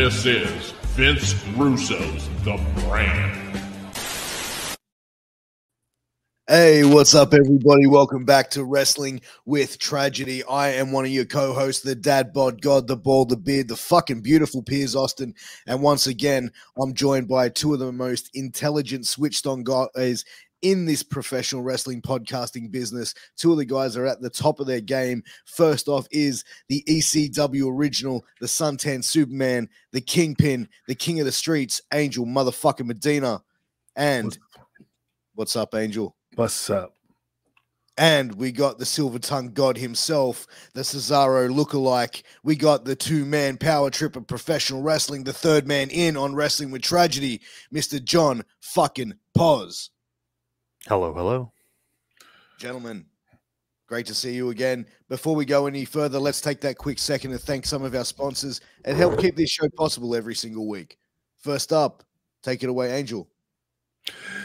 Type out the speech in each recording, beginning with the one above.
This is Vince Russo's The Brand. Hey, what's up, everybody? Welcome back to Wrestling with Tragedy. I am one of your co-hosts, the dad bod god, the bald, the beard, the fucking beautiful Piers Austin. And once again, I'm joined by two of the most intelligent, switched-on guys in this professional wrestling podcasting business. Two of the guys are at the top of their game. First off is the ECW original, the Suntan Superman, the Kingpin, the King of the Streets, Angel motherfucking Medina. And what's up, Angel? What's up? And we got the Silver Tongue God himself, the Cesaro lookalike. We got the two-man power trip of professional wrestling, the third man in on Wrestling with Tragedy, Mr. John fucking Paz. Hello, hello. Gentlemen, great to see you again. Before we go any further, let's take that quick second to thank some of our sponsors and help keep this show possible every single week. First up, take it away, Angel.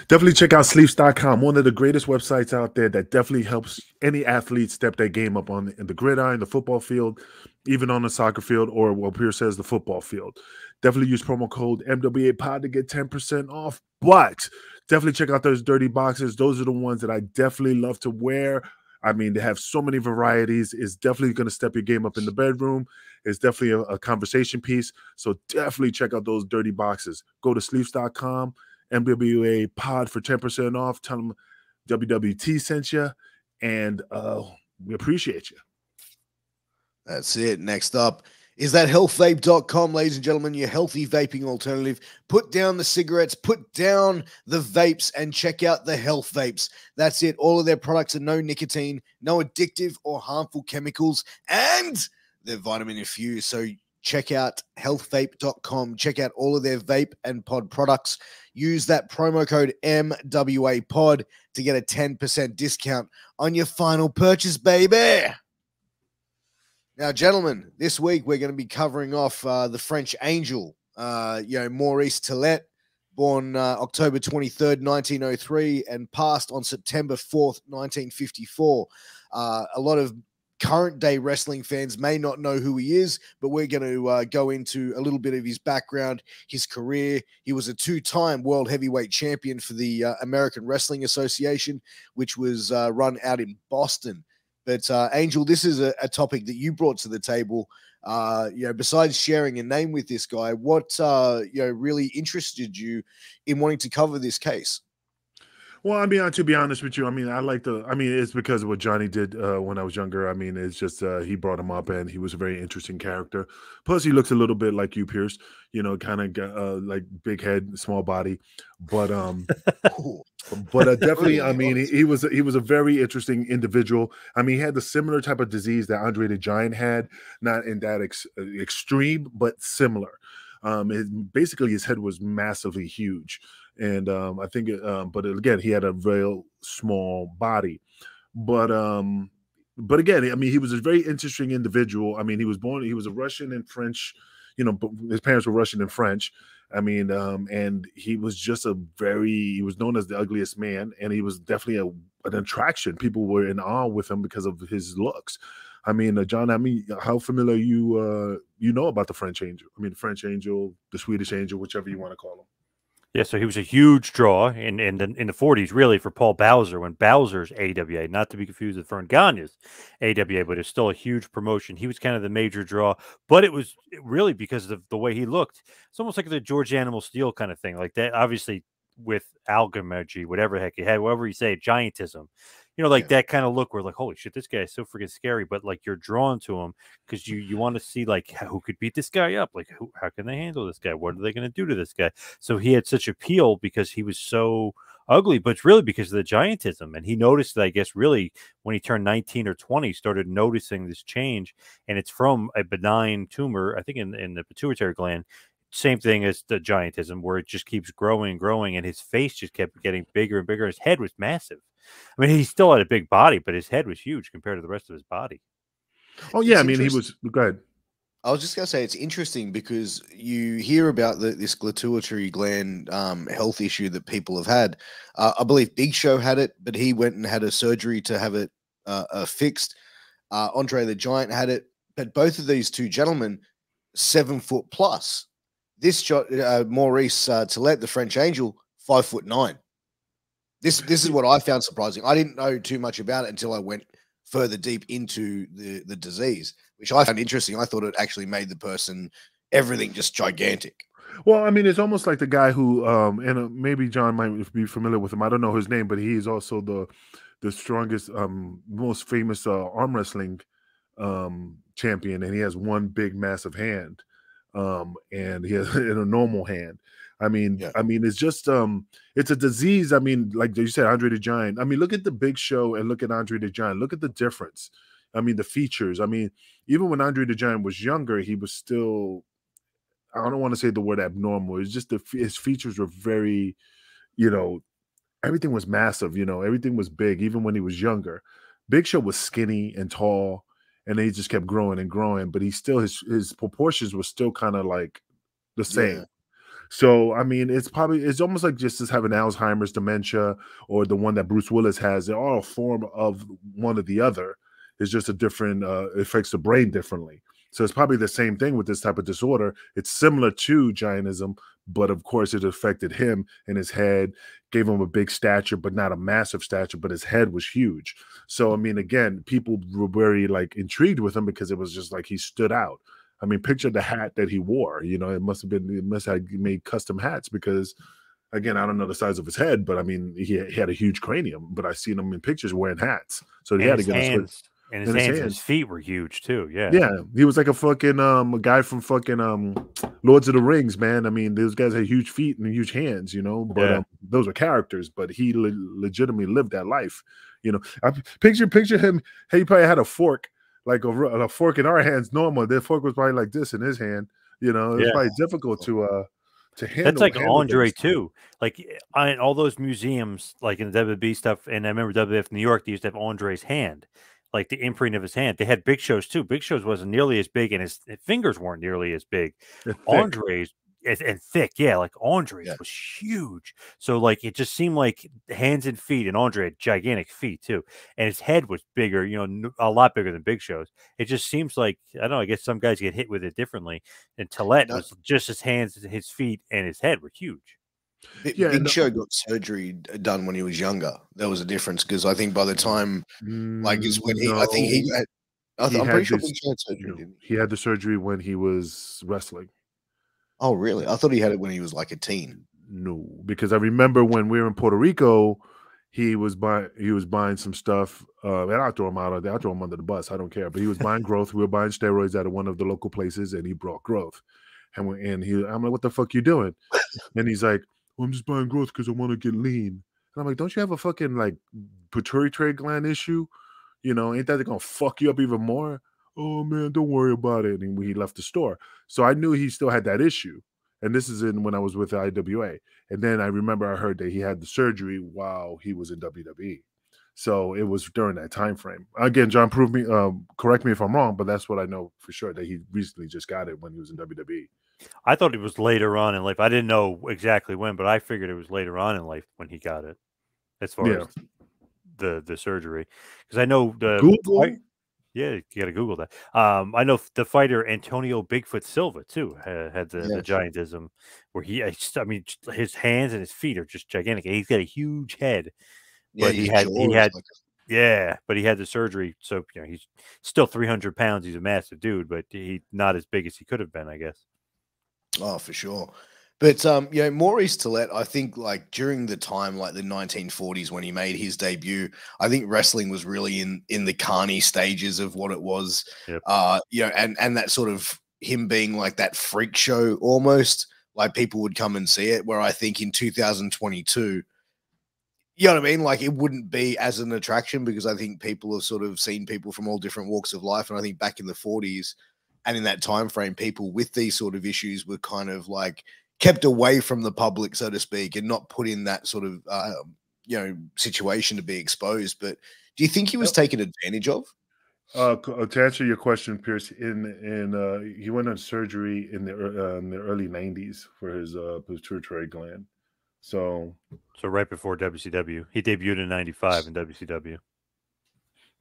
Definitely check out sleeps.com, one of the greatest websites out there that definitely helps any athlete step their game up on in the gridiron, the football field, even on the soccer field, or what Piers says, the football field. Definitely use promo code MWAPOD to get 10% off. But definitely check out those dirty boxes. Those are the ones that I definitely love to wear. I mean, they have so many varieties. It's definitely going to step your game up in the bedroom. It's definitely a conversation piece. So definitely check out those dirty boxes. Go to sleeps.com. MWA pod for 10% off. Tell them WWT sent you, and we appreciate you. That's it. Next up is that healthvape.com, ladies and gentlemen, your healthy vaping alternative. Put down the cigarettes, put down the vapes, and check out the health vapes. That's it. All of their products are no nicotine, no addictive or harmful chemicals, and they're vitamin infused. So check out healthvape.com. Check out all of their vape and pod products. Use that promo code MWAPOD to get a 10% discount on your final purchase, baby. Now, gentlemen, this week we're going to be covering off the French Angel, Maurice Tillet, born October 23rd, 1903, and passed on September 4th, 1954. A lot of current day wrestling fans may not know who he is, but we're going to go into a little bit of his background, his career. He was a two-time world heavyweight champion for the American Wrestling Association, which was run out in Boston. But Angel, this is a topic that you brought to the table. Besides sharing a name with this guy, what really interested you in wanting to cover this case? Well, I mean, to be honest with you, I mean, it's because of what Johnny did when I was younger. I mean, it's just he brought him up, and he was a very interesting character. Plus, he looks a little bit like you, Piers. Kind of like big head, small body, but definitely, I mean, he was a very interesting individual. I mean, he had the similar type of disease that Andre the Giant had, not in that extreme, but similar. Basically, his head was massively huge. And I think, but again, he had a real small body. But again, I mean, he was a very interesting individual. I mean, he was a Russian and French, his parents were Russian and French. I mean, and he was just he was known as the ugliest man, and he was definitely an attraction. People were in awe with him because of his looks. I mean, John, how familiar you know about the French Angel? I mean, the French Angel, the Swedish Angel, whichever you want to call him. Yeah, so he was a huge draw in the 40s, really, for Paul Bowser, when Bowser's AWA, not to be confused with Vern Gagne's AWA, but it's still a huge promotion. He was kind of the major draw, but it was really because of the way he looked. It's almost like the George Animal Steel kind of thing, like that. Obviously, with alchemy, whatever the heck he had, whatever you say, giantism. That kind of look where like, holy shit, this guy is so freaking scary, but like you're drawn to him because you want to see like who could beat this guy up, like how can they handle this guy, what are they going to do to this guy? So he had such appeal because he was so ugly, but it's really because of the giantism. And he noticed that, I guess, really when he turned 19 or 20, started noticing this change, and it's from a benign tumor, I think in the pituitary gland. Same thing as the giantism, where it just keeps growing and growing, and his face just kept getting bigger and bigger. His head was massive. I mean, he still had a big body, but his head was huge compared to the rest of his body. Oh, yeah. I mean, he was – go ahead. I was just going to say it's interesting because you hear about this pituitary gland health issue that people have had. I believe Big Show had it, but he went and had a surgery to have it fixed. Andre the Giant had it. But both of these two gentlemen, 7 foot plus. This shot, Maurice Tillett, the French Angel, 5'9". This is what I found surprising. I didn't know too much about it until I went further deep into the disease, which I found interesting. I thought it actually made the person everything just gigantic. Well, I mean, it's almost like the guy who, and maybe John might be familiar with him. I don't know his name, but he's also the strongest, most famous arm wrestling champion, and he has one big, massive hand, and he has in a normal hand. I mean, it's just it's a disease. I mean, like you said, Andre the Giant. I mean, look at the Big Show and look at Andre the Giant. Look at the difference. I mean, the features. I mean, even when Andre the Giant was younger, he was still, I don't want to say the word abnormal. It's just his features were very, you know, everything was massive. You know, everything was big, even when he was younger. Big Show was skinny and tall, and then he just kept growing and growing. But he still, his proportions were still kind of like the same. Yeah. So I mean, it's almost like just as having Alzheimer's, dementia, or the one that Bruce Willis has. They're all a form of one or the other. It's just a different affects the brain differently. So it's probably the same thing with this type of disorder. It's similar to giantism, but of course it affected him in his head, gave him a big stature, but not a massive stature, but his head was huge. So, I mean, again, people were very like intrigued with him because it was just like he stood out. I mean, picture the hat that he wore, you know, it must have made custom hats because, again, I don't know the size of his head, but I mean, he had a huge cranium, but I seen him in pictures wearing hats. So he had to get hands. And his hands and his feet were huge too. Yeah. Yeah. He was like a fucking a guy from fucking Lords of the Rings, man. I mean, those guys had huge feet and huge hands, you know, but those are characters, but he legitimately lived that life. You know, I picture him. Hey, he probably had a fork, like a fork in our hands normal. Their fork was probably like this in his hand. You know, it's probably difficult to handle. That's like Andre too. Like in all those museums, like in the WWE stuff, and I remember WWF New York, they used to have Andre's hand. Like the imprint of his hand. They had Big Show's too. Big Show's wasn't nearly as big, and his fingers weren't nearly as big. Andre's and thick, yeah. Like Andre's was huge. So like it just seemed like hands and feet, and Andre had gigantic feet too, and his head was bigger. You know, a lot bigger than Big Show's. It just seems like I don't know. I guess some guys get hit with it differently. And Tillett was just his hands, his feet, and his head were huge. Big Show got surgery done when he was younger. There was a difference because I think by the time, like, is when I think he had, I'm pretty sure Big Show had surgery. Didn't he? He had the surgery when he was wrestling. Oh, really? I thought he had it when he was like a teen. No, because I remember when we were in Puerto Rico, he was buying some stuff. And I'll throw him out. I'll throw him under the bus. I don't care. But he was buying growth. We were buying steroids at one of the local places, and he brought growth. I'm like, what the fuck you doing? And he's like, well, I'm just buying growth because I want to get lean. And I'm like, don't you have a fucking like pituitary gland issue? You know, ain't that gonna fuck you up even more? Oh man, don't worry about it. And he left the store. So I knew he still had that issue. And this is when I was with the IWA. And then I remember I heard that he had the surgery while he was in WWE. So it was during that time frame. Again, John, correct me if I'm wrong, but that's what I know for sure, that he recently just got it when he was in WWE. I thought it was later on in life. I didn't know exactly when, but I figured it was later on in life when he got it, as far as the surgery. Because I know Google. You got to Google that. I know the fighter Antonio Bigfoot Silva too had the giantism, where I mean, his hands and his feet are just gigantic. He's got a huge head, but he had but he had the surgery, so you know he's still 300 pounds. He's a massive dude, but he's not as big as he could have been, I guess. Oh, for sure. But you know, Maurice Tillett, I think like during the time, like the 1940s when he made his debut, I think wrestling was really in the carny stages of what it was. Yep. You know, and that sort of him being like that freak show almost, like people would come and see it. Where I think in 2022, you know what I mean? Like it wouldn't be as an attraction because I think people have sort of seen people from all different walks of life. And I think back in the 40s and in that time frame, people with these sort of issues were kind of like kept away from the public, so to speak, and not put in that sort of you know, situation to be exposed. But do you think he was taken advantage of? To answer your question, Piers, he went on surgery in the early 90s for his pituitary gland. So right before WCW, he debuted in '95 in WCW.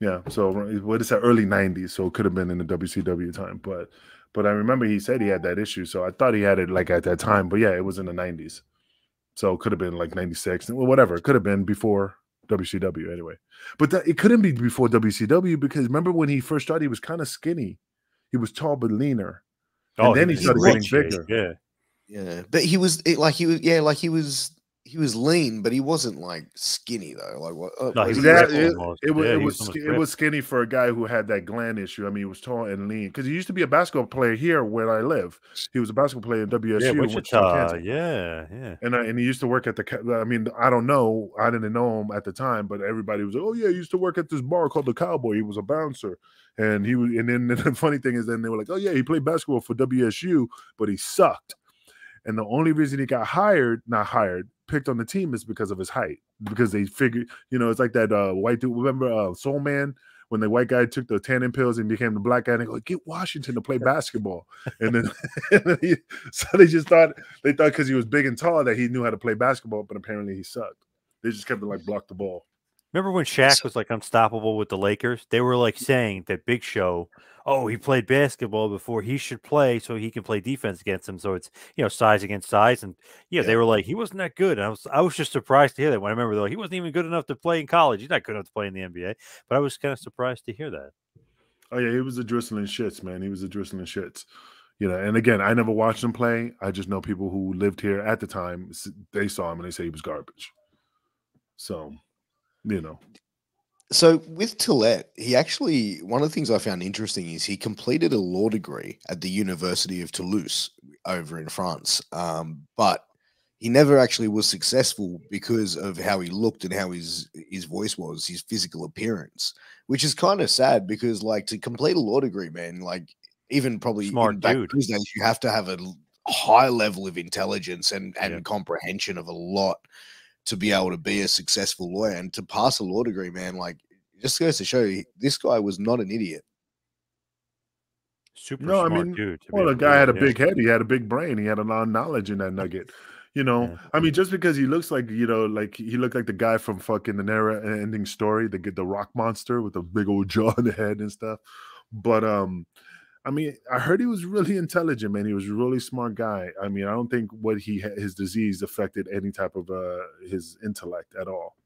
Yeah, so what is that, early 90s, so it could have been in the WCW time, but I remember he said he had that issue, so I thought he had it like at that time, but yeah, it was in the 90s. So it could have been like 96, well, whatever. It could have been before WCW anyway. But it couldn't be before WCW because remember when he first started, he was kind of skinny. He was tall but leaner. Oh, And he then he was in started great getting shape. bigger. Yeah. Yeah, but he was lean, but he wasn't like skinny though. Like what? No, he Was was he ripped That almost. it was Yeah, it he was was almost it ripped. was skinny for a guy who had that gland issue. I mean, he was tall and lean because he used to be a basketball player here where I live. He was a basketball player in Yeah, WSU in Wichita, Wichita. Kansas. Yeah, yeah. And he used to work at I mean, I don't know. I didn't know him at the time, but everybody was like, oh, yeah, he used to work at this bar called the Cowboy. He was a bouncer. And then the funny thing is, then they were like, oh, yeah, he played basketball for WSU, but he sucked. And the only reason he got picked on the team is because of his height. Because they figured, it's like that white dude. Remember Soul Man? When the white guy took the tanning pills and became the black guy, and they go, get Washington to play basketball. And then, so they thought because he was big and tall that he knew how to play basketball, but apparently he sucked. They just kept him like block the ball. Remember when Shaq was like unstoppable with the Lakers? They were like saying that Big Show, oh, he played basketball before, he should play so he can play defense against him. So it's size against size, and they were like he wasn't that good. And I was just surprised to hear that. When I remember though, he wasn't even good enough to play in college. He's not good enough to play in the NBA. But I was kind of surprised to hear that. Oh yeah, he was a drizzling shits, man. He was a drizzling shits. And again, I never watched him play. I just know people who lived here at the time. They saw him and they say he was garbage. So, So with Tillett, he actually, one of the things I found interesting is he completed a law degree at the University of Toulouse over in France, but he never actually was successful because of how he looked and how his voice was, his physical appearance, which is kind of sad because like to complete a law degree, man, like even probably Smart back dude. those days, you have to have a high level of intelligence and Yeah. comprehension of a lot to be able to be a successful lawyer and to pass a law degree, man. Like, it just goes to show you this guy was not an idiot. Super No, I smart mean, dude. well, the guy had a big head. He had a big brain. He had a lot of knowledge in that nugget. Yeah. I mean, just because he looks like, like he looked like the guy from fucking the Never-Ending Story, the rock monster with the big old jaw in the head and stuff. But I mean, I heard he was really intelligent, man. He was a really smart guy. I mean, I don't think his disease affected any type of his intellect at all.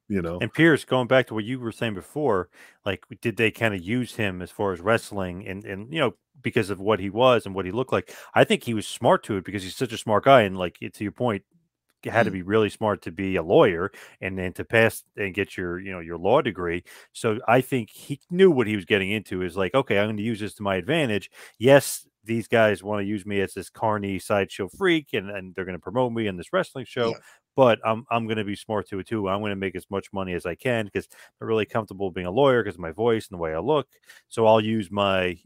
And Piers, going back to what you were saying before, like did they kind of use him as far as wrestling and because of what he was and what he looked like? I think he was smart to it because he's such a smart guy, and like to your point, you had to be really smart to be a lawyer and then to pass and get your your law degree. So I think he knew what he was getting into. Is like, okay, I'm going to use this to my advantage. Yes, these guys want to use me as this carny sideshow freak, and they're going to promote me in this wrestling show. Yeah. But I'm going to be smart to it too. I'm going to make as much money as I can because I'm really comfortable being a lawyer because of my voice and the way I look. So I'll use my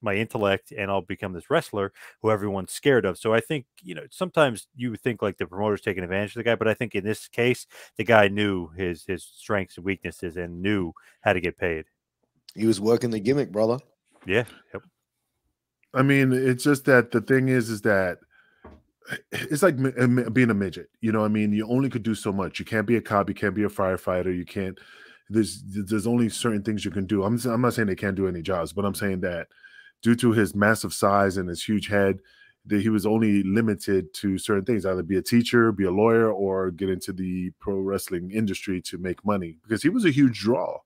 my intellect and I'll become this wrestler who everyone's scared of. So I think, sometimes you think like the promoter's taking advantage of the guy, but I think in this case, the guy knew his strengths and weaknesses and knew how to get paid. He was working the gimmick, brother. Yeah. Yep. I mean, it's just that the thing is that it's like being a midget. I mean, you only could do so much. You can't be a cop. You can't be a firefighter. You can't. There's only certain things you can do. I'm not saying they can't do any jobs, but I'm saying that due to his massive size and his huge head, that he was only limited to certain things, either be a teacher, be a lawyer, or get into the pro wrestling industry to make money, because he was a huge draw.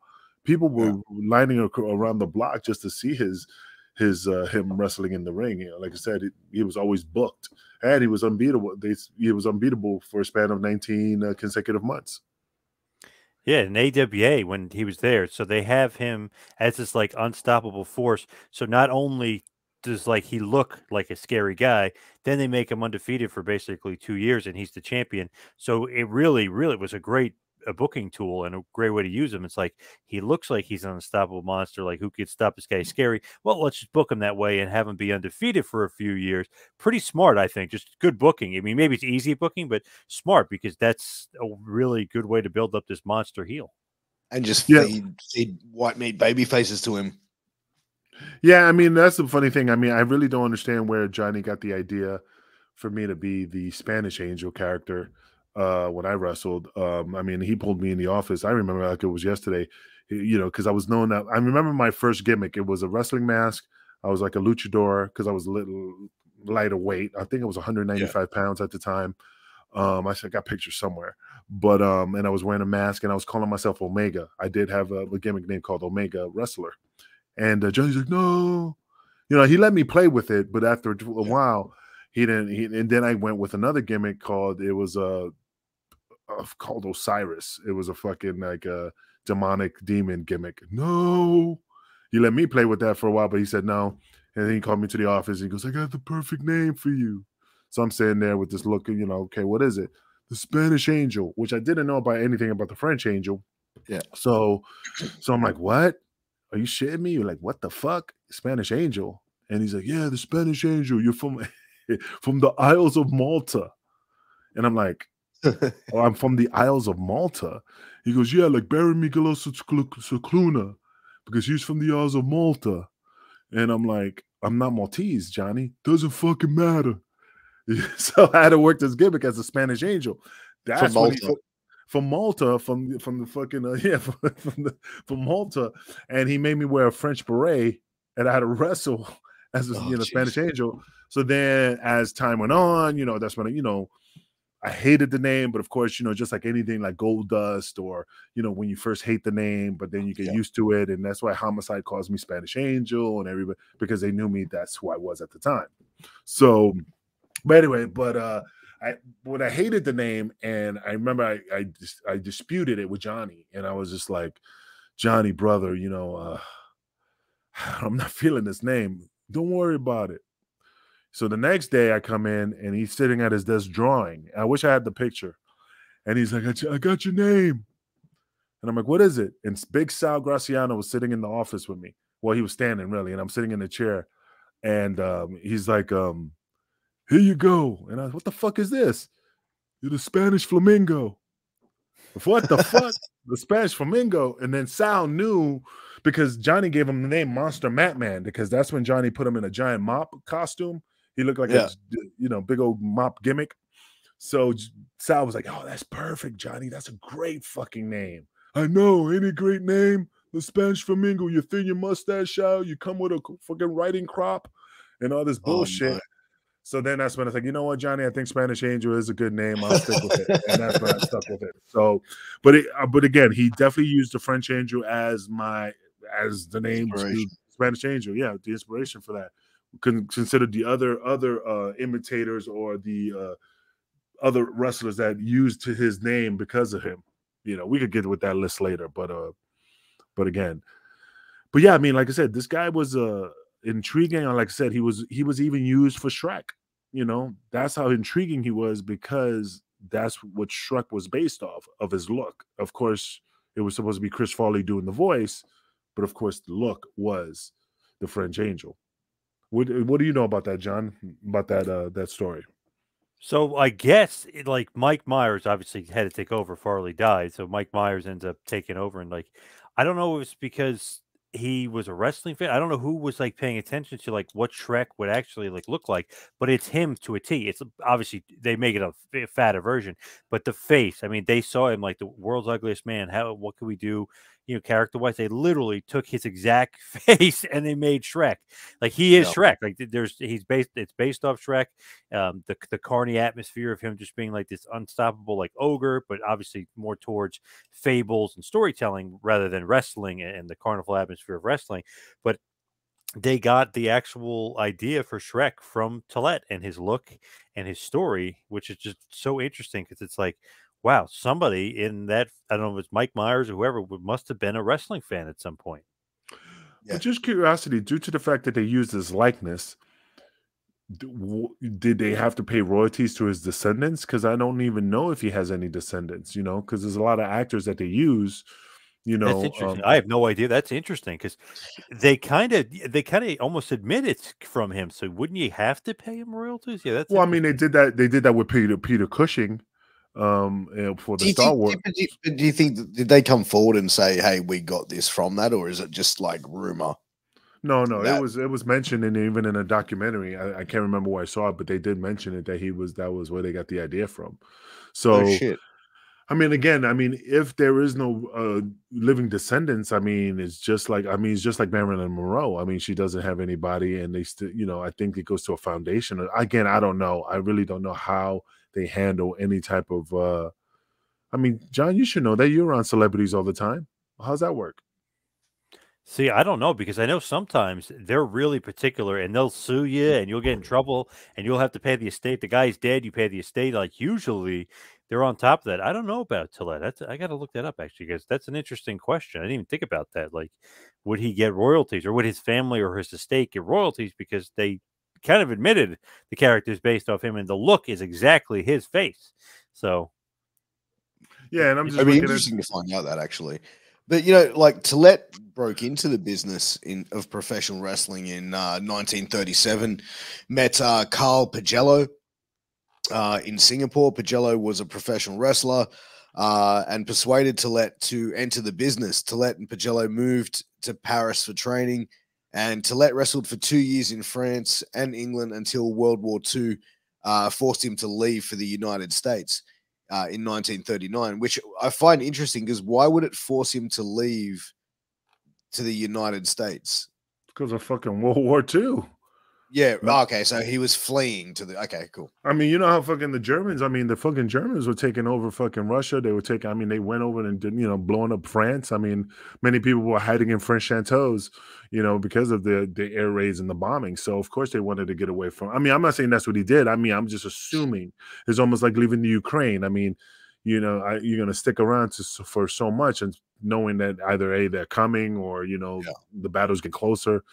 People were lining around the block just to see him wrestling in the ring. Like I said, he was always booked, and he was unbeatable. He was unbeatable for a span of 19 consecutive months. Yeah, in AWA when he was there. So they have him as this like unstoppable force. So not only does like he look like a scary guy, then they make him undefeated for basically 2 years and he's the champion. So it really, really was a booking tool and a great way to use him. It's like he looks like he's an unstoppable monster, like who could stop this guy? He's scary. Well, let's just book him that way and have him be undefeated for a few years. Pretty smart, I think. Just good booking. I mean, maybe it's easy booking, but smart because that's a really good way to build up this monster heel. And just feed white meat baby faces to him. Yeah, I mean, that's the funny thing. I mean, I really don't understand where Johnny got the idea for me to be the Spanish Angel character when I wrestled. I mean, he pulled me in the office. I remember like it was yesterday. you know, because I was known that I remember my first gimmick. It was a wrestling mask. I was like a luchador because I was a little lighter weight. I think I was 195 pounds at the time. I said I got pictures somewhere, but and I was wearing a mask and I was calling myself Omega. I did have a gimmick name called Omega Wrestler, and Johnny's like, no, you know, he let me play with it, but after a while, he didn't. And then I went with another gimmick called called Osiris. It was a fucking like a demonic demon gimmick. No, he let me play with that for a while, but he said no. And then he called me to the office. And he goes, I got the perfect name for you. So I'm sitting there with this look, you know, okay, what is it? The Spanish Angel, which I didn't know about anything about the French Angel. Yeah. So I'm like, what? Are you shitting me? You're like, what the fuck? Spanish Angel? And he's like, yeah, the Spanish Angel. You're from the Isles of Malta. And I'm like, oh, I'm from the Isles of Malta. He goes, yeah, like Baron Miguel Cicluna, because he's from the Isles of Malta. And I'm like, I'm not Maltese, Johnny. Doesn't fucking matter. So I had to work this gimmick as a Spanish Angel. That's from Malta, from the fucking from Malta, and he made me wear a French beret, and I had to wrestle as a Spanish Angel. So then, as time went on, you know, that's when I hated the name, but of course, you know, just like anything like Gold Dust or, you know, when you first hate the name, but then you get used to it. And that's why Homicide calls me Spanish Angel and everybody, because they knew me, that's who I was at the time. So, but anyway, when I hated the name, and I remember I disputed it with Johnny, and I was just like, Johnny, brother, you know, I'm not feeling this name. Don't worry about it. So the next day I come in and he's sitting at his desk drawing. I wish I had the picture. And he's like, I got your name. And I'm like, what is it? And Big Sal Graciano was sitting in the office with me. Well, he was standing really, and I'm sitting in the chair. And he's like, here you go. And I was, what the fuck is this? You're the Spanish Flamingo. What the fuck? The Spanish Flamingo. And then Sal knew, because Johnny gave him the name Monster Matman, because that's when Johnny put him in a giant mop costume. He looked like a, you know, big old mop gimmick. So Sal was like, oh, that's perfect, Johnny. That's a great fucking name. I know, ain't it a great name? The Spanish Flamingo. You thin your mustache out. You come with a fucking riding crop and all this bullshit. So then that's when I was like, you know what, Johnny, I think Spanish Angel is a good name. I'll stick with it. And that's when I stuck with it. So, but again, he definitely used the French Angel as the name Spanish Angel. Yeah, the inspiration for that. Consider the other imitators or the other wrestlers that used his name because of him. You know, we could get with that list later, but yeah, I mean, like I said, this guy was intriguing, and like I said, he was even used for Shrek. You know, that's how intriguing he was, because that's what Shrek was based off of, his look. Of course, it was supposed to be Chris Farley doing the voice, but of course, the look was the French Angel. What do you know about that, John? About that story? So I guess like Mike Myers obviously had to take over. Farley died, so Mike Myers ends up taking over, and like I don't know if it's because he was a wrestling fan. I don't know who was like paying attention to like what Shrek would actually like look like, but it's him to a T. It's obviously they make it a fatter version, but the face. I mean, they saw him like the world's ugliest man. What could we do? You know, character wise, they literally took his exact face and they made Shrek. Like he is Shrek. Like it's based off Shrek. The carny atmosphere of him just being like this unstoppable like ogre, but obviously more towards fables and storytelling rather than wrestling and the carnival atmosphere of wrestling. But they got the actual idea for Shrek from Toilette and his look and his story, which is just so interesting because it's like, wow, somebody in that, I don't know if it's Mike Myers or whoever, must have been a wrestling fan at some point. Yeah. But just curiosity, due to the fact that they used his likeness, did they have to pay royalties to his descendants? Because I don't even know if he has any descendants, you know, because there's a lot of actors that they use, you know. That's interesting. I have no idea. That's interesting because they kind of almost admit it's from him. So wouldn't you have to pay him royalties? Yeah, that's. Well, I mean, they did that with Peter Cushing. For the Star Wars. Do you think did they come forward and say, "Hey, we got this from that," or is it just like rumor? No, it was mentioned, and even in a documentary, I can't remember where I saw it, but they did mention it that that was where they got the idea from. So, I mean, again, I mean, if there is no living descendants, I mean, it's just like, it's just like Marilyn Monroe. I mean, she doesn't have anybody, and they still, I think it goes to a foundation. Again, I don't know. I really don't know how they handle any type of. I mean, John, you should know that you're around celebrities all the time. How's that work? See, I don't know because I know sometimes they're really particular and they'll sue you and you'll get in trouble and you'll have to pay the estate. The guy's dead, you pay the estate. Like usually they're on top of that. I don't know about Tillett. I got to look that up actually because that's an interesting question. I didn't even think about that. Like, would he get royalties or would his family or his estate get royalties because they kind of admitted the character's based off him and the look is exactly his face. So, yeah, and I'm just it'd be looking interesting to find out that actually. But like Tillett broke into the business of professional wrestling in 1937. Met Carl Pagello in Singapore. Pagello was a professional wrestler and persuaded Tillett to enter the business. Tillett and Pagello moved to Paris for training, and Tillett wrestled for 2 years in France and England until World War II forced him to leave for the United States. In 1939, which I find interesting because why would it force him to leave to the United States? because of fucking World War II. Yeah, okay, so he was fleeing to the. Okay, cool. I mean, you know how fucking the Germans. I mean, the fucking Germans were taking over fucking Russia. They were taking. I mean, they went over and did, blowing up France. I mean, many people were hiding in French chateaus, because of the air raids and the bombing. So of course they wanted to get away from. I mean, I'm not saying that's what he did. I mean, I'm just assuming it's almost like leaving the Ukraine. I mean, you're gonna stick around for so much, and knowing that either they're coming or the battles get closer.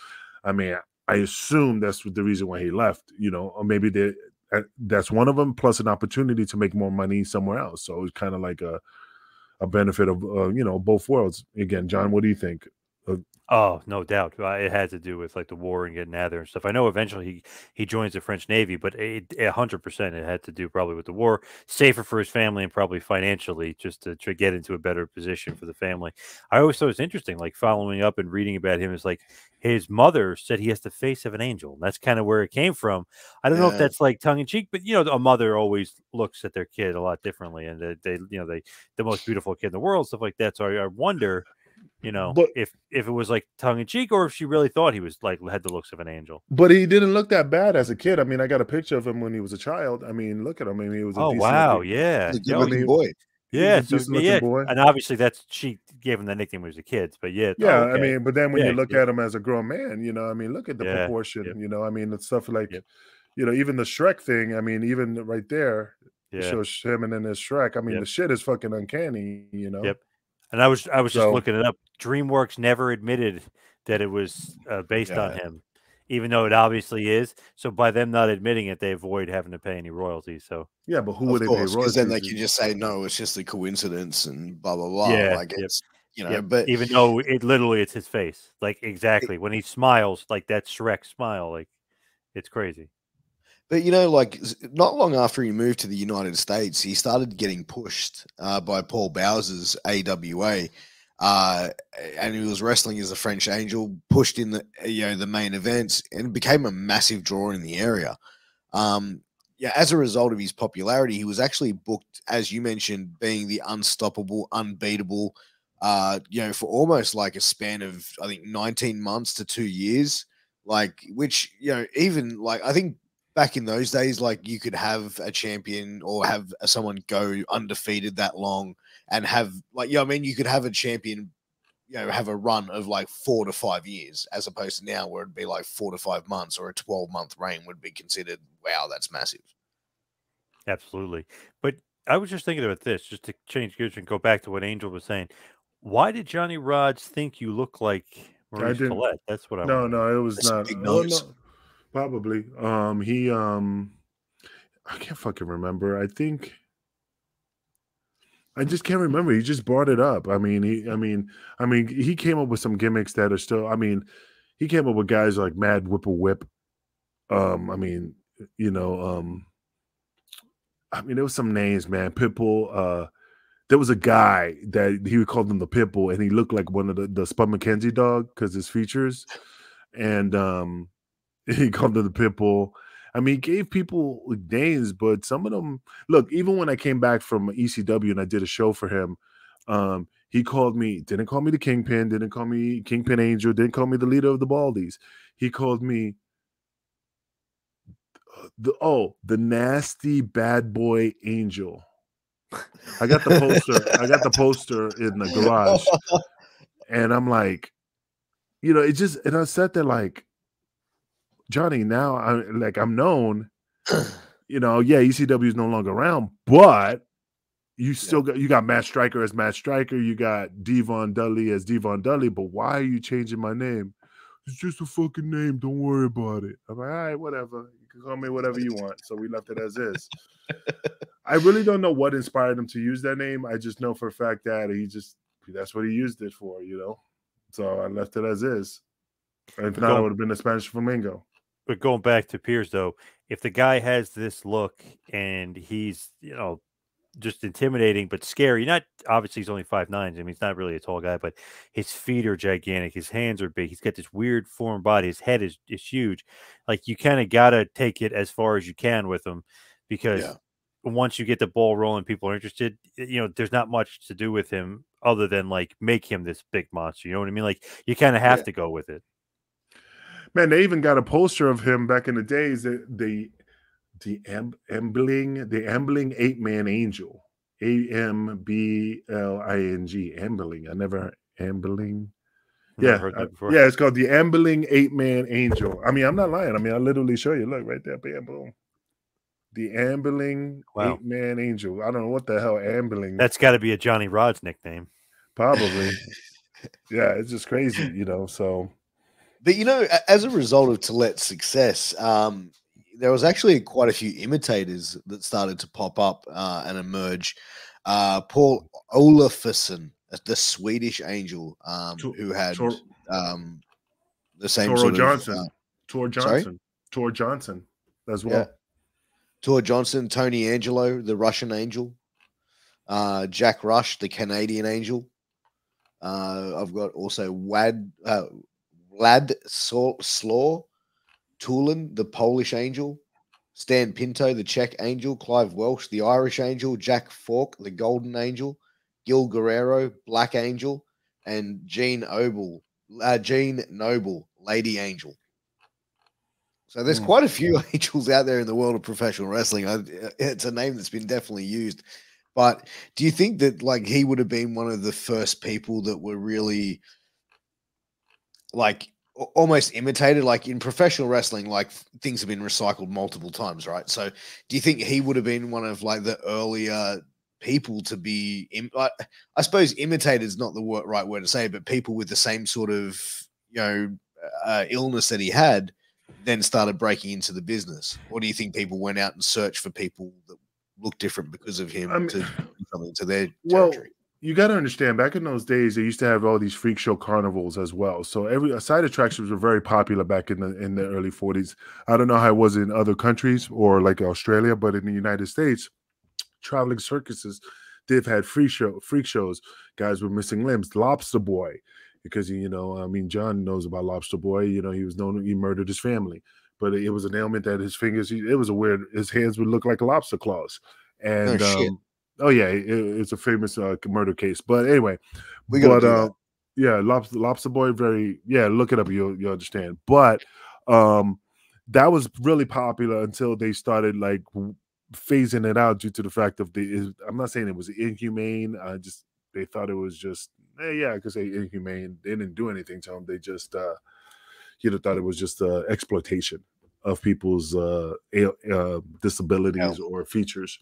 I mean, I assume that's the reason why he left, or maybe that's one of them, plus an opportunity to make more money somewhere else. So it's kind of like a benefit of, both worlds. Again, John, what do you think? Oh, no doubt. It had to do with like the war and getting out of there and stuff. I know eventually he joins the French Navy, but 100% it had to do probably with the war, safer for his family and probably financially just to get into a better position for the family. I always thought it was interesting, like following up and reading about him is like his mother said he has the face of an angel. And that's kind of where it came from. I don't know if that's like tongue in cheek, but a mother always looks at their kid a lot differently, and they the most beautiful kid in the world, stuff like that. So I wonder. But if it was like tongue in cheek, or if she really thought he was like had the looks of an angel. But he didn't look that bad as a kid. I mean, I got a picture of him when he was a child. I mean, look at him. I mean, he was a decent looking, yeah, good boy. Yeah, so boy. And obviously she gave him the nickname when he was a kid. But yeah, I mean, but then when you look at him as a grown man, I mean, look at the proportion. I mean, it's stuff like, even the Shrek thing. I mean, even right there, it shows him and then there's Shrek. I mean, the shit is fucking uncanny. Yep. And I was just looking it up. DreamWorks never admitted that it was based on him, even though it obviously is. So by them not admitting it, they avoid having to pay any royalties. So yeah, but who would they pay royalties? Because then they can just say no, it's just a coincidence and blah blah blah. Yeah, like it's but even though it's his face, like exactly when he smiles, like that Shrek smile, like it's crazy. But like not long after he moved to the United States, he started getting pushed by Paul Bowser's AWA, and he was wrestling as a French Angel, pushed in the main events, and became a massive draw in the area. As a result of his popularity, he was actually booked, as you mentioned, being the unstoppable, unbeatable, for almost like a span of I think 19 months to 2 years, like which even like I think. Back in those days, like you could have a champion or have someone go undefeated that long and have you could have a champion, have a run of like 4 to 5 years, as opposed to now where it'd be like 4 to 5 months or a 12-month reign would be considered, wow, that's massive. Absolutely. But I was just thinking about this, just to change gears and go back to what Angel was saying. Why did Johnny Rods think you look like Maurice Tillett? That's what I No, it was not. No. Probably. I can't fucking remember. I think I just can't remember. He just brought it up. I mean, he came up with some gimmicks that are still. I mean, he came up with guys like Mad Whipple Whip. I mean, there was some names, man. Pitbull. There was a guy that he called him the Pitbull, and he looked like one of the Spud McKenzie dog because his features, and he called him the Pitbull. I mean, he gave people names, but some of them, look, even when I came back from ECW and I did a show for him, he didn't call me the Kingpin, didn't call me Kingpin Angel, didn't call me the leader of the Baldies. He called me the nasty bad boy angel. I got the poster in the garage, and I'm like, and I sat there like, Johnny, now I'm known, ECW is no longer around, but you still got Matt Striker as Matt Striker, you got Devon Dudley as Devon Dudley, but why are you changing my name? It's just a fucking name, don't worry about it. I'm like, all right, whatever. You can call me whatever you want. So we left it as is. I really don't know what inspired him to use that name. I just know for a fact that that's what he used it for, So I left it as is. If not, it would have been the Spanish Flamingo. But going back to Piers, though, if the guy has this look and he's, just intimidating but scary, obviously he's only 5'9". I mean, he's not really a tall guy, but his feet are gigantic. His hands are big. He's got this weird formed body. His head is huge. Like, you kind of got to take it as far as you can with him, because once you get the ball rolling, people are interested. There's not much to do with him other than like make him this big monster. You know what I mean? Like, you kind of have to go with it. Man, they even got a poster of him back in the days. The ambling 8-man angel, AMBLING, ambling. I never ambling. Heard that before. It's called the ambling 8-man angel. I mean, I'm not lying. I mean, I literally show you. Look right there, bam, boom. The ambling 8-man angel. I don't know what the hell ambling. That's got to be a Johnny Rod's nickname. Probably. Yeah, it's just crazy, So, but as a result of Tillette's success, there was actually quite a few imitators that started to pop up and emerge. Paul Olafsson, the Swedish Angel, who had the same Toro sort Johnson. of... Tor Johnson as well. Yeah. Tor Johnson, Tony Angelo, the Russian Angel, Jack Rush, the Canadian Angel. I've got also Vlad Slaw, Tulin, the Polish Angel, Stan Pinto, the Czech Angel, Clive Welsh, the Irish Angel, Jack Falk, the Golden Angel, Gil Guerrero, Black Angel, and Gene Noble, Lady Angel. So there's quite a few angels out there in the world of professional wrestling. It's a name that's been definitely used. But do you think that like he would have been one of the first people that were really like almost imitated? Like in professional wrestling, like things have been recycled multiple times, right? So do you think he would have been one of like the earlier people to be, I suppose imitated is not the right word to say, but people with the same sort of, illness that he had then started breaking into the business? Or do you think people went out and searched for people that look different because of him to do something to their territory? You got to understand, back in those days, they used to have all these freak show carnivals as well. So side attractions were very popular back in the early 40s. I don't know how it was in other countries or like Australia, but in the United States, traveling circuses, they've had freak shows. Guys with missing limbs, Lobster Boy, because John knows about Lobster Boy. He was known, he murdered his family, but it was an ailment that his fingers, his hands would look like lobster claws. And it's a famous murder case. But anyway, Lobster Boy, look it up, you'll understand. But that was really popular until they started like phasing it out due to the fact of I'm not saying it was inhumane. They thought it was just because they inhumane. They didn't do anything to them. They just thought it was just exploitation of people's disabilities or features.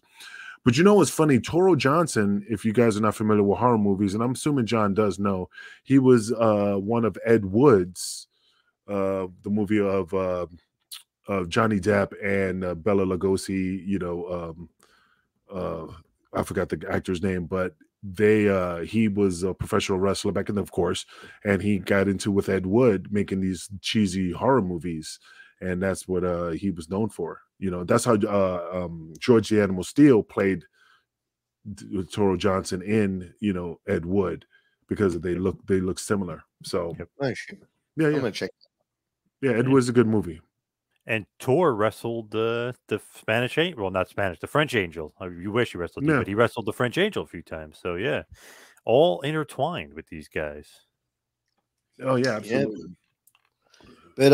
But what's funny? Toro Johnson, if you guys are not familiar with horror movies, and I'm assuming John does know, he was one of Ed Wood's, the movie of Johnny Depp and Bela Lugosi. I forgot the actor's name, but he was a professional wrestler back in the, of course, and he got into with Ed Wood making these cheesy horror movies, and that's what he was known for. That's how George the Animal Steel played Toro Johnson in Ed Wood, because they look similar. So I'm gonna check. Ed Wood's a good movie. And Tor wrestled the Spanish Angel. Well, not Spanish, the French Angel. You wish he wrestled you, Yeah. but he wrestled the French Angel a few times. So yeah, all intertwined with these guys. Oh yeah, Yeah. absolutely. But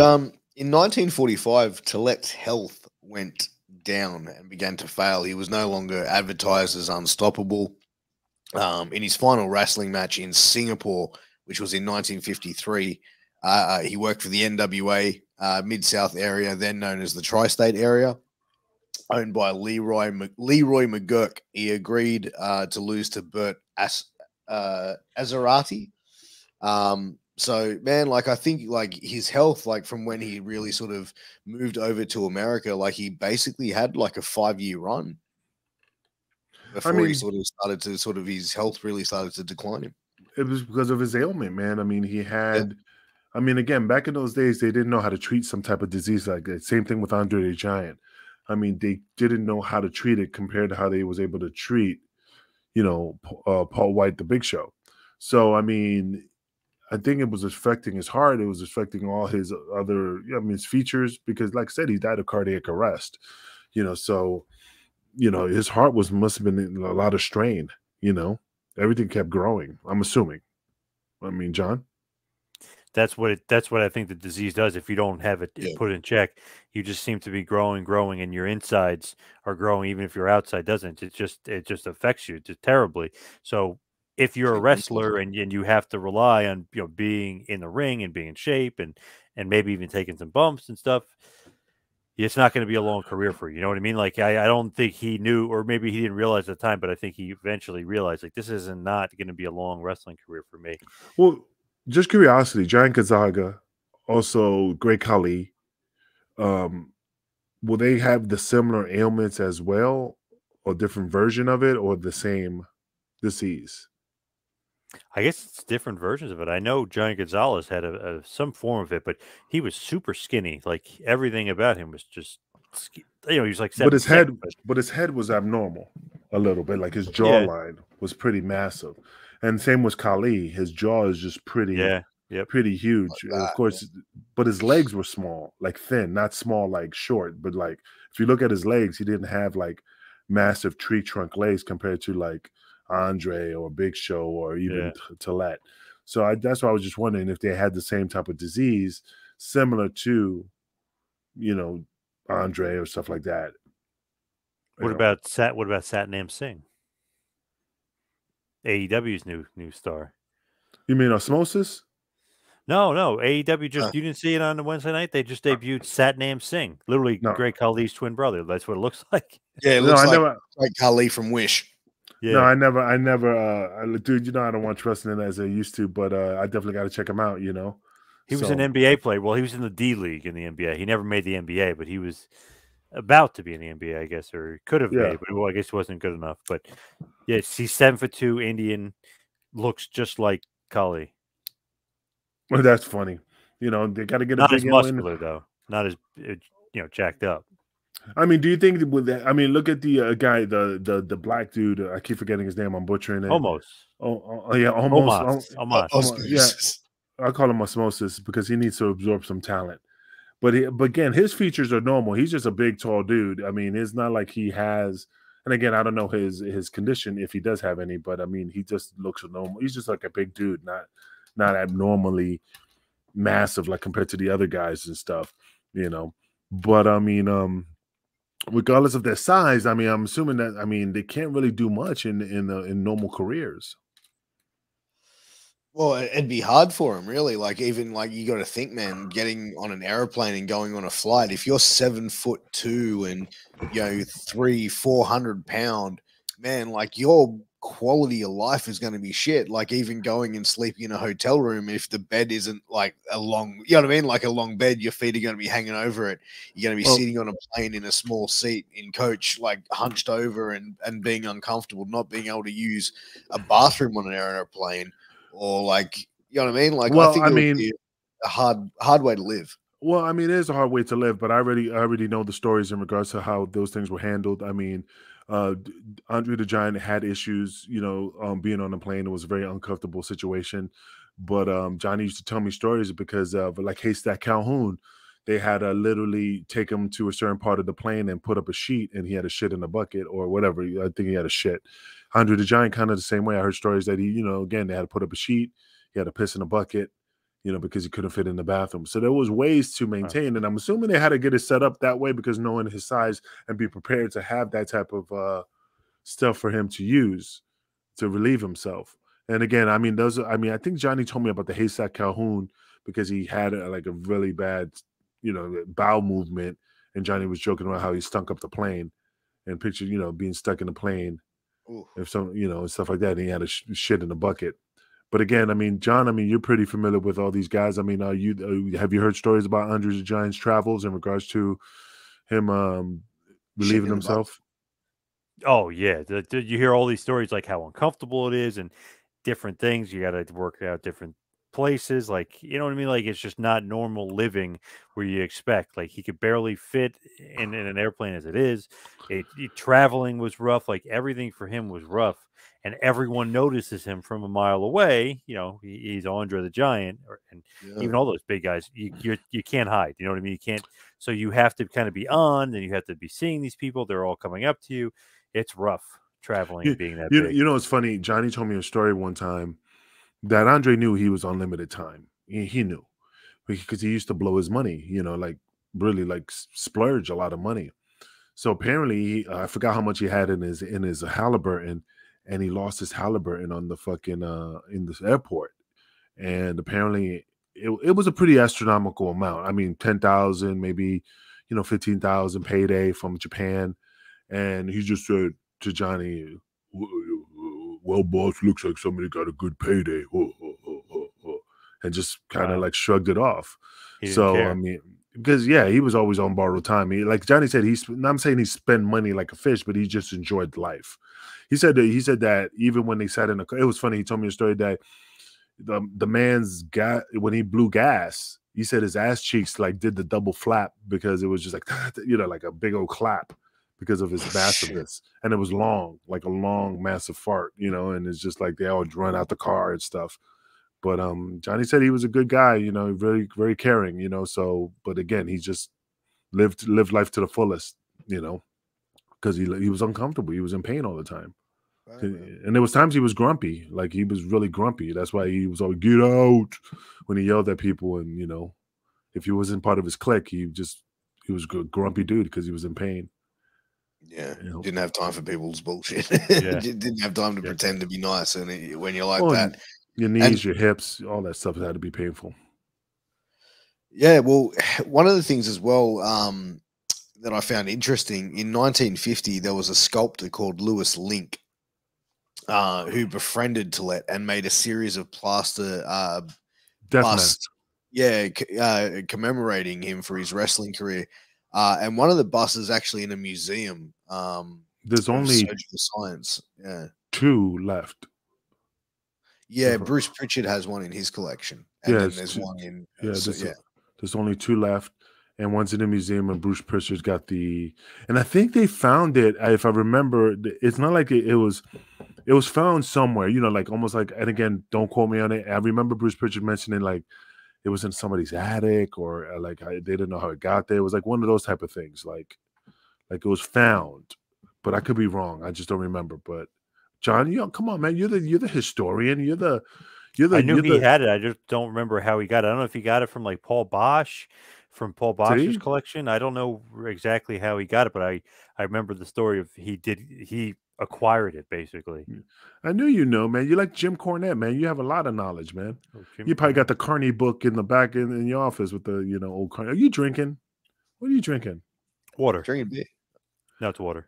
in 1945, Tillet's health went down and began to fail. He was no longer advertised as unstoppable. In his final wrestling match in Singapore, which was in 1953, he worked for the NWA Mid-South area, then known as the Tri-State area, owned by Leroy McGurk. He agreed to lose to Bert Azarati. So man, like I think like his health, like from when he really sort of moved over to America, like he basically had like a 5-year run before he sort of started to his health really started to decline him. It was because of his ailment, man. I mean, he had I mean, again, back in those days, they didn't know how to treat some type of disease like that. Same thing with Andre the Giant. I mean, they didn't know how to treat it compared to how they was able to treat, Paul White, the Big Show. So, I mean, I think it was affecting his heart. It was affecting all his other, his features because, like I said, he died of cardiac arrest. So, his heart must have been in a lot of strain. Everything kept growing. I'm assuming. I mean, John. That's what I think the disease does. If you don't have it put in check, you just seem to be growing, and your insides are growing, even if your outside doesn't. It just affects you just terribly. So if you're a wrestler and you have to rely on being in the ring and being in shape and maybe even taking some bumps and stuff, it's not going to be a long career for you. You know what I mean? Like I don't think he knew, or maybe he didn't realize at the time, but I think he eventually realized like this is not going to be a long wrestling career for me. Well, just curiosity, Giant Gonzaga, also Great Khali, will they have the similar ailments as well, or different version of it, or the same disease? I guess it's different versions of it. I know Giant Gonzalez had some form of it, but he was super skinny. Like everything about him was just, he was like 7 but his head was abnormal a little bit. Like his jawline was pretty massive, and same was Khali. His jaw is just pretty huge. Of course, but his legs were small, like thin, not small like short. But like if you look at his legs, he didn't have like massive tree trunk legs compared to like Andre or Big Show or even Tillet. So that's why I was just wondering if they had the same type of disease similar to, Andre or stuff like that. What about Satnam Singh? AEW's new star. You mean Osmosis? No. AEW you didn't see it on the Wednesday night? They just debuted Satnam Singh, literally Great Khali's twin brother. That's what it looks like. Yeah, it looks like Great Khali from Wish. Yeah. No, I never, dude, I don't watch wrestling as I used to, but I definitely got to check him out, He was an NBA player. Well, he was in the D League in the NBA. He never made the NBA, but he was about to be in the NBA, I guess, or could have made it, but I guess he wasn't good enough. But yes, he's 7'2", Indian, looks just like Khali. Well, that's funny. They got to get not as muscular though, not as jacked up. I mean, do you think with that? I mean, look at the guy, the black dude. I keep forgetting his name. I'm butchering it. Almost. Almost. Yeah, I call him Osmosis because he needs to absorb some talent. But again, his features are normal. He's just a big, tall dude. I mean, it's not like he has. And again, I don't know his condition if he does have any. But I mean, he just looks normal. He's just like a big dude, not abnormally massive like compared to the other guys and stuff. But I mean, regardless of their size, I mean, I'm assuming that they can't really do much in normal careers. Well, it'd be hard for him, really. Like, even like you got to think, man, getting on an airplane and going on a flight. If you're 7'2" and 300-400 pound, man, like your quality of life is going to be shit. Like even going and sleeping in a hotel room, if the bed isn't like a long, like a long bed, your feet are going to be hanging over it. You're going to be sitting on a plane in a small seat in coach, like hunched over and being uncomfortable, not being able to use a bathroom on an airplane. Or like, I think it would be a hard way to live. Well, I mean, it is a hard way to live, but I already know the stories in regards to how those things were handled. I mean, Andre the Giant had issues, being on the plane. It was a very uncomfortable situation. But Johnny used to tell me stories because of like Haystack Calhoun they had to literally take him to a certain part of the plane and put up a sheet, and he had a shit in a bucket or whatever. I think he had a shit. Andre the Giant kind of the same way. I heard stories that he, again, they had to put up a sheet, he had to piss in a bucket, because he couldn't fit in the bathroom. So there was ways to maintain, and I'm assuming they had to get it set up that way because knowing his size and be prepared to have that type of stuff for him to use to relieve himself. And again, I think Johnny told me about the Haystack Calhoun because he had like a really bad, bowel movement, and Johnny was joking about how he stunk up the plane and pictured, being stuck in the plane. Ooh. If some, and stuff like that, and he had a shit in a bucket. But again, John, you're pretty familiar with all these guys. Have you heard stories about Andre the Giant's travels in regards to him relieving himself? Oh yeah, you hear all these stories like how uncomfortable it is and different things. You got to work out different places, like you know what I mean. Like it's just not normal living where you expect. Like he could barely fit in an airplane as it is. Traveling was rough. Like everything for him was rough, and everyone notices him from a mile away. He's Andre the Giant, and even all those big guys. You can't hide. You know what I mean? You can't. So you have to kind of be on, and you have to be seeing these people. They're all coming up to you. It's rough traveling and being that big. It's funny. Johnny told me a story one time that Andre knew he was on limited time. He knew because he used to blow his money, like really like splurge a lot of money. So apparently, I forgot how much he had in his Halliburton, and he lost his Halliburton on the fucking in this airport. And apparently, it was a pretty astronomical amount. I mean, 10,000, maybe 15,000 payday from Japan. And he just said to Johnny, "Well, boss, looks like somebody got a good payday," and just kind of like shrugged it off. So because he was always on borrowed time. Like Johnny said, I'm saying he spent money like a fish, but he just enjoyed life. He said that even when they sat in the car, it was funny. He told me a story that the man's gas, when he blew gas, he said his ass cheeks like did the double flap because it was just like like a big old clap because of his massiveness. And it was long, like a long massive fart, and it's just like they all run out the car and stuff. But Johnny said he was a good guy, very, very caring, so, but again, he just lived life to the fullest, because he was uncomfortable. He was in pain all the time. Right. And there was times he was grumpy, like he was really grumpy. That's why he was always "get out" when he yelled at people. And, if he wasn't part of his clique, he was a grumpy dude because he was in pain. Yeah, didn't have time for people's bullshit. Didn't have time to pretend to be nice. And when you're like that, your knees, your hips, all that stuff had to be painful. Yeah, well, one of the things as well that I found interesting, in 1950, there was a sculptor called Louis Link who befriended Tourette and made a series of plaster busts, commemorating him for his wrestling career. And one of the busts is actually in a museum. There's only surgical science. Yeah, 2 left. Yeah, Bruce Pritchard has one in his collection. And then there's one in there's only 2 left, and one's in the museum, and Bruce Pritchard's got and I think they found it, if I remember, it's not like it was found somewhere, like almost like, and again, don't quote me on it. I remember Bruce Pritchard mentioning like it was in somebody's attic, or like they didn't know how it got there. It was like one of those type of things, like it was found, but I could be wrong. I just don't remember. But John, come on, man, you're the historian. I knew he had it. I just don't remember how he got it. I don't know if he got it from like Paul Bosch, from Paul Bosch's collection. I don't know exactly how he got it, but I remember the story of he acquired it basically. I knew man. You like Jim Cornette, man. You have a lot of knowledge, man. You probably got the Carney book in the back in your office with the old Carney. Are you drinking? What are you drinking? Water. Drinking beer. No, it's water.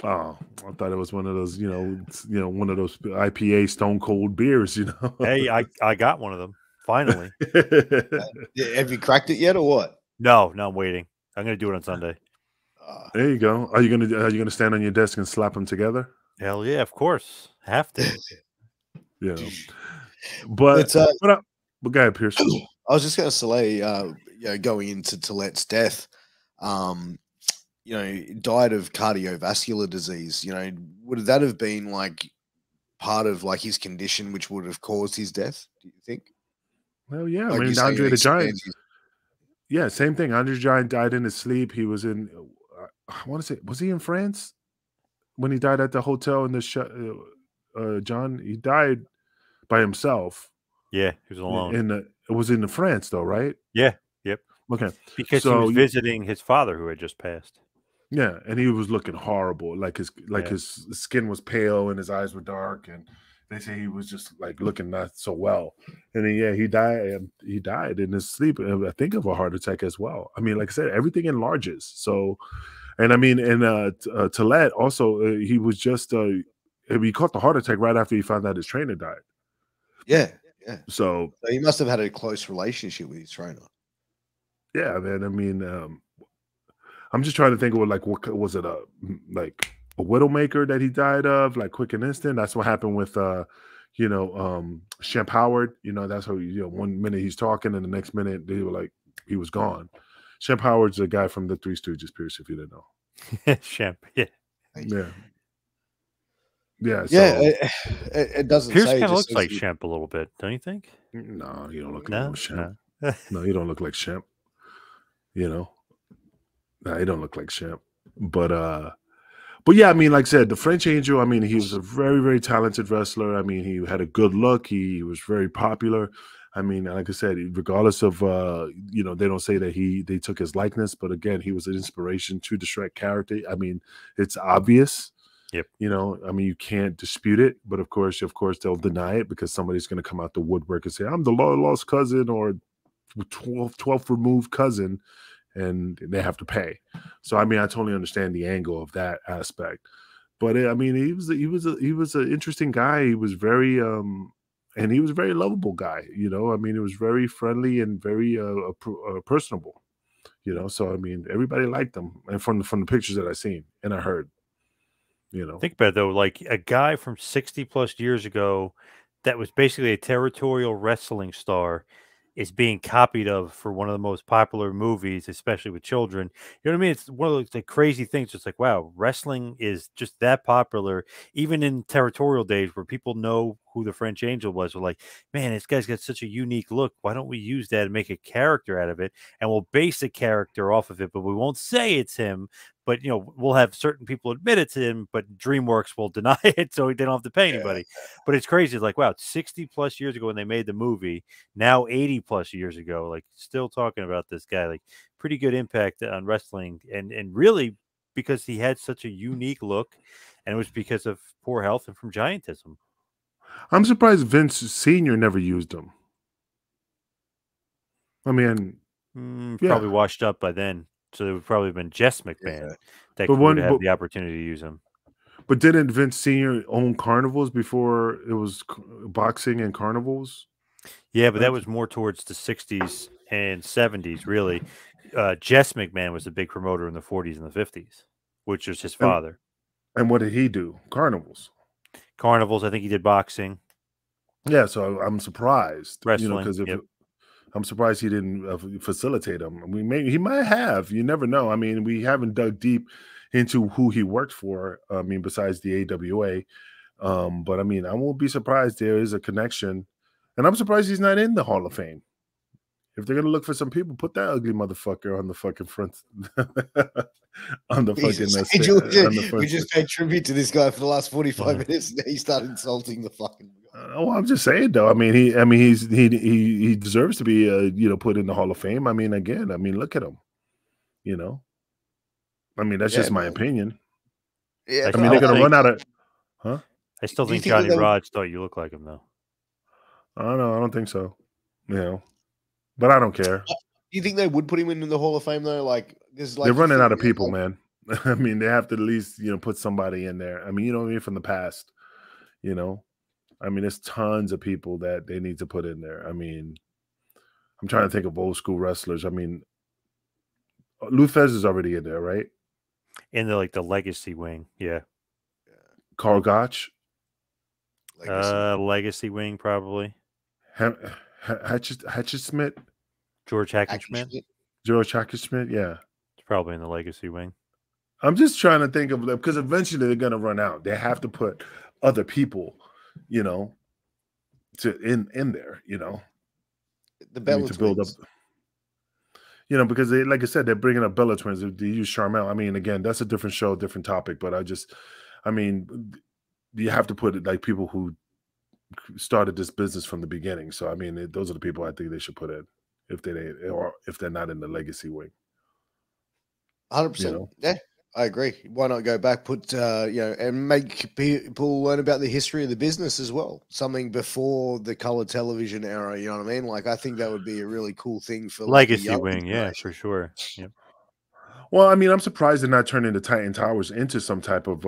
Oh, I thought it was one of those, one of those IPA Stone Cold beers, Hey, I got one of them finally. Have you cracked it yet, or what? No, I'm waiting. I'm gonna do it on Sunday. There you go. Are you gonna stand on your desk and slap them together? Hell yeah, of course. Have to. But go ahead, Piers. I was just gonna say, going into Tourette's death, died of cardiovascular disease. Would that have been like part of like his condition, which would have caused his death? Do you think? Well, yeah. Like, I mean, Andre the Giant. Yeah, same thing. Andre the Giant died in his sleep. He was in. I want to say, was he in France when he died at the hotel in the John? He died by himself. Yeah, he was alone. It was in France though, right? Yeah. Yep. Okay. Because he was visiting his father who had just passed. Yeah, and he was looking horrible. Like his skin was pale and his eyes were dark, and they say he was just like looking not so well. And then he died. He died in his sleep. I think of a heart attack as well. I mean, like I said, everything enlarges. So, and I mean, and Tillett also, he was just he caught the heart attack right after he found out his trainer died. Yeah. So he must have had a close relationship with his trainer. Yeah, man. I mean, I'm just trying to think of what was it like a Widowmaker that he died of, like quick and instant? That's what happened with Shemp Howard. That's how 1 minute he's talking and the next minute they were like he was gone. Shemp Howard's the guy from the Three Stooges, Piers, if you didn't know. Shemp, yeah. It doesn't. Pierce kind of looks like Shemp a little bit, don't you think? No, you don't look like Shemp. No, you don't look like Shemp. No, you don't look like Shemp. But yeah, I mean, like I said, the French Angel. I mean, he was a very, very talented wrestler. I mean, he had a good look. He was very popular. I mean, like I said, regardless of they don't say that they took his likeness, but again, he was an inspiration to the Shrek character. I mean, it's obvious. Yep. I mean, you can't dispute it, but of course, they'll deny it because somebody's going to come out the woodwork and say, "I'm the lost cousin" or 12th removed cousin, and they have to pay. So I mean, I totally understand the angle of that aspect. But I mean, he was an interesting guy. He was very and he was a very lovable guy. I mean, he was very friendly and very personable. So I mean, everybody liked him, and from the pictures that I seen and I heard. Think about it, though, like a guy from 60 plus years ago that was basically a territorial wrestling star is being copied of for one of the most popular movies, especially with children. You know what I mean? It's one of those like crazy things. It's like, wow, wrestling is just that popular, even in territorial days where people know who the French Angel was. We're like, man, this guy's got such a unique look. Why don't we use that and make a character out of it? And we'll base a character off of it, but we won't say it's him. But we'll have certain people admit it's him, but DreamWorks will deny it, so they don't have to pay anybody. But it's crazy. It's like, wow, 60 plus years ago when they made the movie, now 80 plus years ago, like still talking about this guy, like pretty good impact on wrestling, and really because he had such a unique look, and it was because of poor health and from giantism. I'm surprised Vince Sr. never used him. I mean, probably washed up by then. So it would probably have been Jess McMahon that would have the opportunity to use him. But didn't Vince Sr. own carnivals before it was boxing and carnivals? Yeah, but that was more towards the 60s and 70s, really. Jess McMahon was a big promoter in the 40s and the 50s, which was his father. And what did he do? Carnivals. I think he did boxing. Yeah, so I'm surprised. Wrestling, because I'm surprised he didn't facilitate him. I mean, he might have. You never know. I mean, we haven't dug deep into who he worked for. I mean, besides the AWA. But I mean, I won't be surprised there is a connection. And I'm surprised he's not in the Hall of Fame. If they're gonna look for some people, put that ugly motherfucker on the fucking front. On the fucking. We just paid tribute to this guy for the last 45 minutes, and he started insulting the fucking. I'm just saying though. I mean, he deserves to be put in the Hall of Fame. I mean, again, look at him. I mean, that's just my opinion. Yeah, I mean, they're gonna run out of. Huh? I still think Johnny Rodz thought you look like him though. I don't know. I don't think so. But I don't care. Do you think they would put him in the Hall of Fame though? Like, they're running out of people, man. I mean, they have to at least put somebody in there. I mean, from the past. I mean, there's tons of people that they need to put in there. I mean, I'm trying to think of old school wrestlers. I mean, Lou Thesz is already in there, right? In the legacy wing, yeah. Carl Gotch. Legacy wing, probably. Hackenschmidt. George Hackenschmidt. George Hackenschmidt, yeah. It's probably in the legacy wing. I'm just trying to think of them because eventually they're gonna run out. They have to put other people, to in there, The Bella to build up. you know, because they, like I said, they're bringing up Bella Twins. They use Charmel. I mean, again, that's a different show, different topic. But I mean, you have to put it like people who started this business from the beginning. So I mean, those are the people I think they should put in or if they're not in the legacy wing. 100%. Yeah, I agree. Why not go back, put and make people learn about the history of the business as well. Something before the color television era. You know what I mean? Like, I think that would be a really cool thing for like a Legacy young wing, yeah, generation. for sure. Yep. Well, I mean, I'm surprised they're not turning the Titan Towers into some type of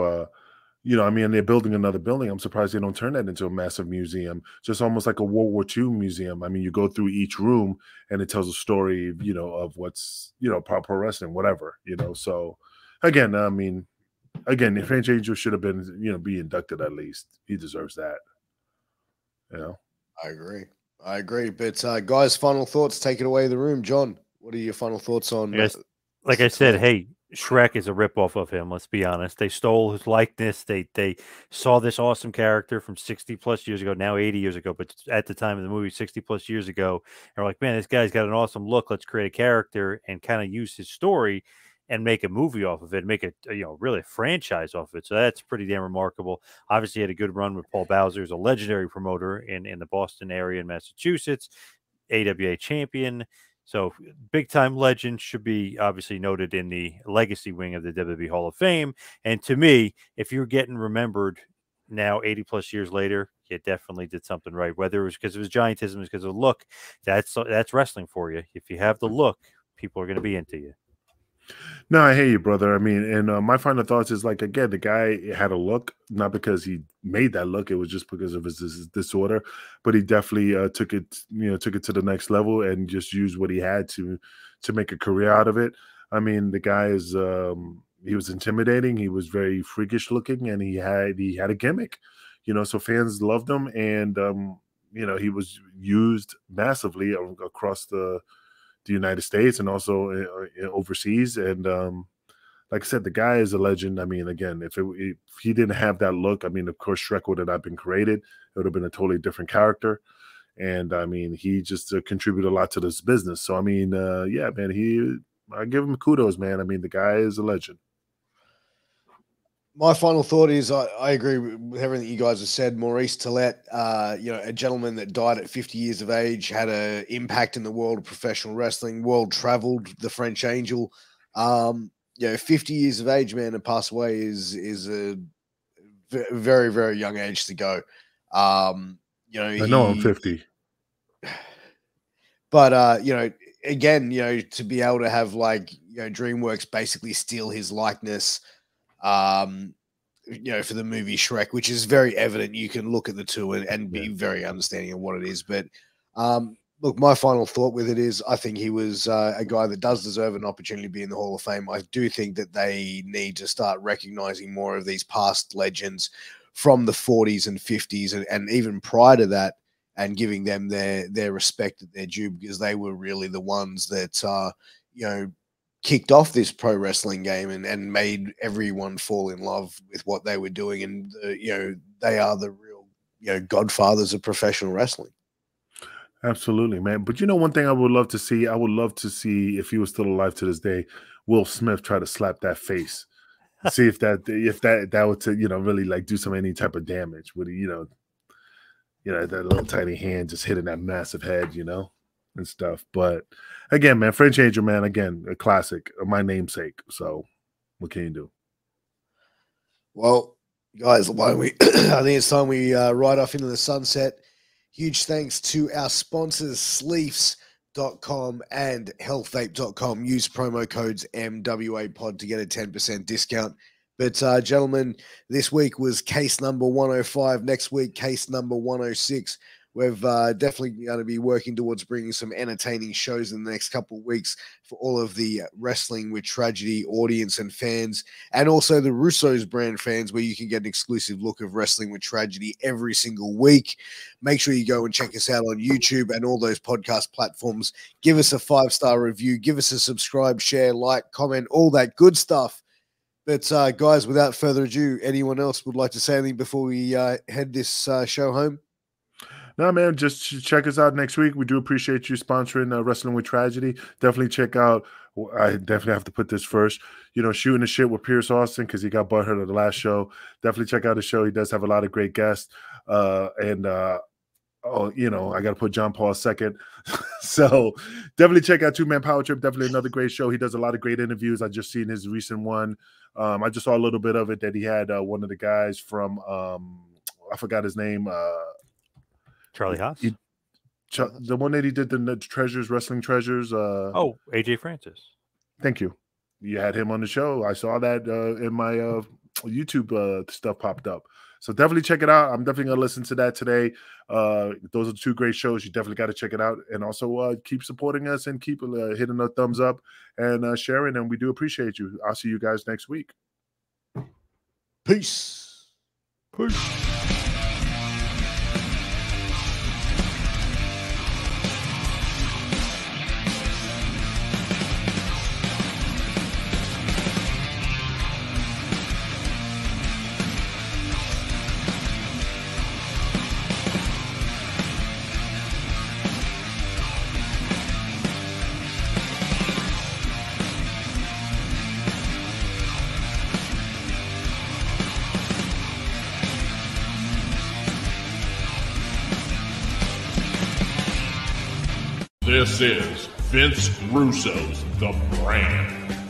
I mean, they're building another building. I'm surprised they don't turn that into a massive museum, just almost like a World War II museum. I mean, you go through each room and it tells a story, of what's, pro wrestling, whatever, So, again, I mean, if Frank Angel should have been, be inducted at least. He deserves that. I agree. But guys, final thoughts. Take it away, the room. John, what are your final thoughts on? Like I said, hey, Shrek is a ripoff of him. Let's be honest. They stole his likeness. They saw this awesome character from 60 plus years ago, now 80 years ago, but at the time of the movie, 60 plus years ago, and we're like, man, this guy's got an awesome look. Let's create a character and kind of use his story and make a movie off of it, make it, really a franchise off of it. So that's pretty damn remarkable. Obviously, he had a good run with Paul Bowser, who's a legendary promoter in the Boston area in Massachusetts, AWA champion. So big time legend, should be obviously noted in the legacy wing of the WWE Hall of Fame. And to me, if you're getting remembered now 80 plus years later, you definitely did something right. Whether it was because of his giantism, or because of the look, that's wrestling for you. If you have the look, people are going to be into you. No, I hear you, brother. I mean, and my final thoughts is like, again, the guy had a look, not because he made that look. It was just because of his disorder, but he definitely took it to the next level and just used what he had to make a career out of it. I mean, the guy is, he was intimidating. He was very freakish looking, and he had a gimmick, so fans loved him. And, he was used massively across the United States and also overseas. And like I said, the guy is a legend. I mean, again, if he didn't have that look, I mean, of course, Shrek would have not been created. It would have been a totally different character. And I mean, he just contributed a lot to this business. So, I mean, yeah, man, I give him kudos, man. I mean, the guy is a legend. My final thought is I agree with everything you guys have said. Maurice Tillett, a gentleman that died at 50 years of age, had an impact in the world of professional wrestling, world traveled, the French Angel. 50 years of age, man, and pass away is a very, very young age to go. I know I'm 50. But, again, to be able to have DreamWorks basically steal his likeness, for the movie Shrek, which is very evident. You can look at the two and be very understanding of what it is. But look, my final thought with it is I think he was a guy that does deserve an opportunity to be in the Hall of Fame. I do think that they need to start recognizing more of these past legends from the 40s and 50s and even prior to that, and giving them their respect that they're due, because they were really the ones that kicked off this pro wrestling game and made everyone fall in love with what they were doing. And, they are the real, godfathers of professional wrestling. Absolutely, man. But one thing I would love to see, if he was still alive to this day, Will Smith try to slap that face. See if that would really do any type of damage with, that little tiny hand just hitting that massive head, and stuff. But again, man, French Angel, man, again, a classic, my namesake. So what can you do? Well, guys, I think it's time we ride off into the sunset. Huge thanks to our sponsors, Sleefs.com and healthvape.com. Use promo codes MWAPod to get a 10% discount. But, gentlemen, this week was case number 105. Next week, case number 106. We've definitely going to be working towards bringing some entertaining shows in the next couple of weeks for all of the Wrestling with Tragedy audience and fans, and also the Russo's brand fans, where you can get an exclusive look of Wrestling with Tragedy every single week. Make sure you go and check us out on YouTube and all those podcast platforms. Give us a 5-star review. Give us a subscribe, share, like, comment, all that good stuff. But, guys, without further ado, anyone else would like to say anything before we head this show home? No, man, just check us out next week. We do appreciate you sponsoring Wrestling with Tragedy. Definitely check out. I definitely have to put this first. Shooting the shit with Piers Austin because he got butthurt at the last show. Definitely check out the show. He does have a lot of great guests. I got to put John Paul second. So definitely check out Two Man Power Trip. Definitely another great show. He does a lot of great interviews. I just seen his recent one. I just saw a little bit of it that he had one of the guys from I forgot his name. Charlie Haas. The one that he did the Treasures, Wrestling Treasures. AJ Francis. Thank you. You had him on the show. I saw that in my YouTube stuff popped up. So definitely check it out. I'm definitely going to listen to that today. Those are two great shows. You definitely got to check it out. And also keep supporting us and keep hitting the thumbs up and sharing. And we do appreciate you. I'll see you guys next week. Peace. Peace. This is Vince Russo's The Brand.